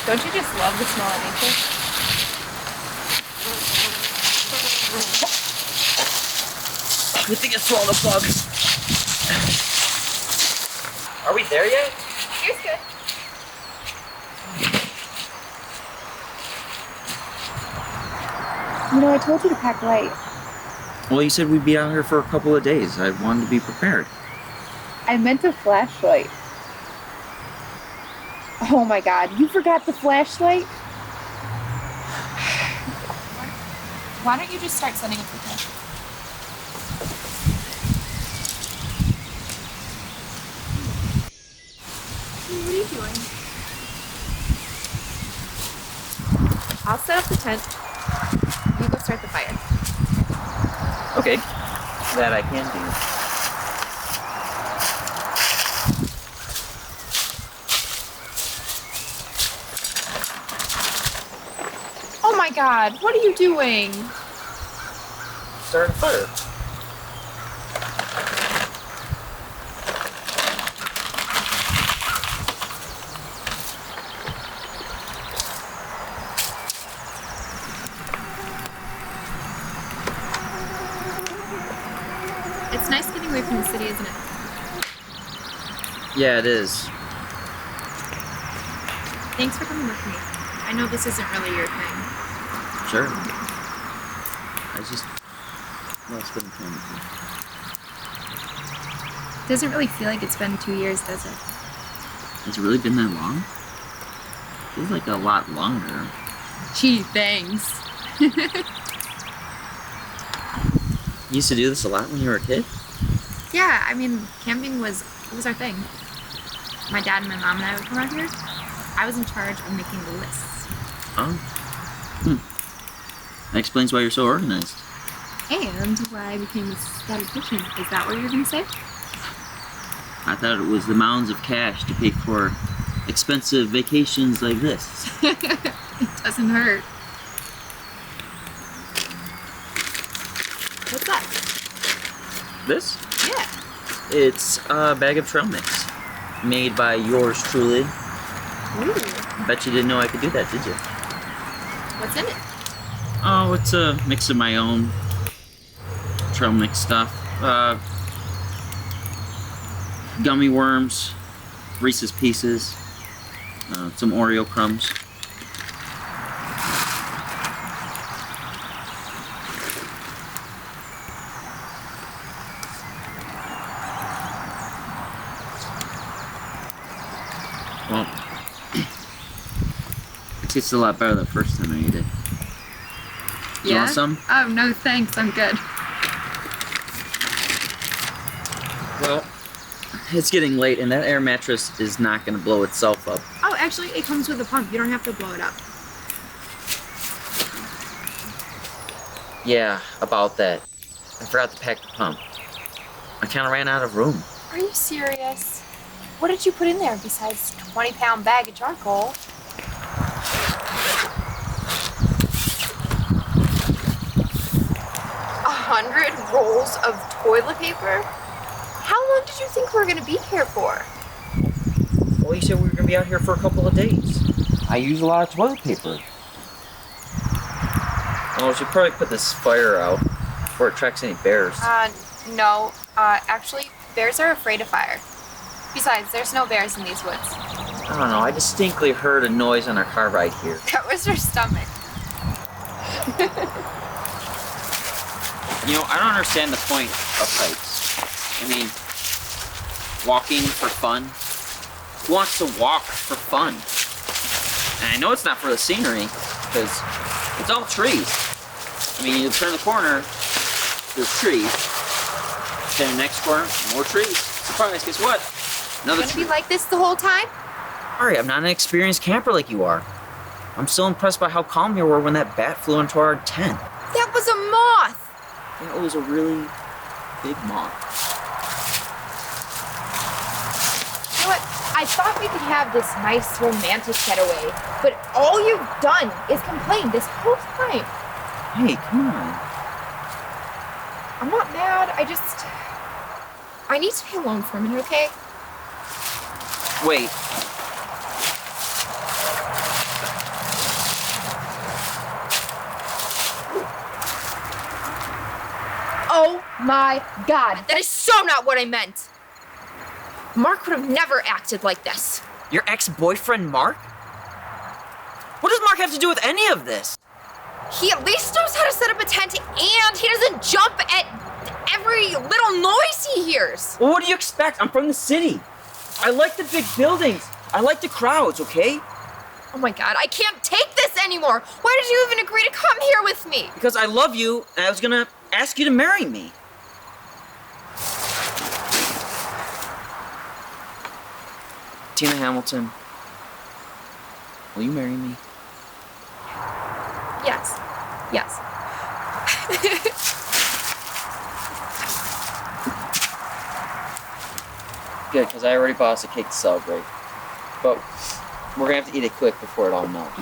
Don't you just love the smell of nature? I think I swallowed a bug. Are we there yet? Here's good. You know, I told you to pack light. Well, you said we'd be out here for a couple of days. I wanted to be prepared. I meant a flashlight. Oh my God, you forgot the flashlight? Why don't you just start setting up the tent? What are you doing? I'll set up the tent. You go start the fire. Okay. That I can do. Oh my God, what are you doing? Starting a fire. It's nice getting away from the city, isn't it? Yeah, it is. Thanks for coming with me. I know this isn't really your thing. Sure. I just love spending time with you. Doesn't really feel like it's been 2 years, does it? Has it really been that long? Feels like a lot longer. Gee, thanks. You used to do this a lot when you were a kid? Yeah, I mean, camping was our thing. My dad and my mom and I would come out here. I was in charge of making the lists. Oh. That explains why you're so organized. And why I became a statistician. Is that what you were going to say? I thought it was the mounds of cash to pay for expensive vacations like this. It doesn't hurt. What's that? This? Yeah. It's a bag of trail mix. Made by yours truly. Ooh. Bet you didn't know I could do that, did you? What's in it? Oh, it's a mix of my own trail mix stuff. Gummy worms, Reese's Pieces, some Oreo crumbs. Well, it tastes a lot better the first time I ate it. You want some? Oh, no thanks, I'm good. Well, it's getting late and that air mattress is not going to blow itself up. Oh, actually, it comes with a pump. You don't have to blow it up. Yeah, about that. I forgot to pack the pump. I kind of ran out of room. Are you serious? What did you put in there besides 20-pound bag of charcoal? 100 rolls of toilet paper? How long did you think we were gonna be here for? Well, you said we were going to be out here for a couple of days. I use a lot of toilet paper. Well, we should probably put this fire out before it attracts any bears. No. Actually, bears are afraid of fire. Besides, there's no bears in these woods. I don't know, I distinctly heard a noise on our car ride here. That was your stomach. You know, I don't understand the point of hikes. I mean, walking for fun. Who wants to walk for fun? And I know it's not for the scenery, because it's all trees. I mean, you turn the corner, there's trees. Then the next corner, more trees. Surprise, guess what? Another Gonna tree. be like this the whole time? Alright, I'm not an experienced camper like you are. I'm still impressed by how calm you were when that bat flew into our tent. That was a moth! Yeah, it was a really big moth. You know what? I thought we could have this nice romantic getaway, but all you've done is complain this whole time. Hey, come on. I'm not mad, I need to be alone for a minute, okay? Wait. my God, that is so not what I meant. Mark would have never acted like this. Your ex-boyfriend, Mark? What does Mark have to do with any of this? He at least knows how to set up a tent, and he doesn't jump at every little noise he hears. Well, what do you expect? I'm from the city. I like the big buildings. I like the crowds, okay? Oh my God, I can't take this anymore. Why did you even agree to come here with me? Because I love you, and I was gonna ask you to marry me. Tina Hamilton, will you marry me? Yes. Yes. Good, because I already bought us a cake to celebrate. But we're gonna have to eat it quick before it all melts.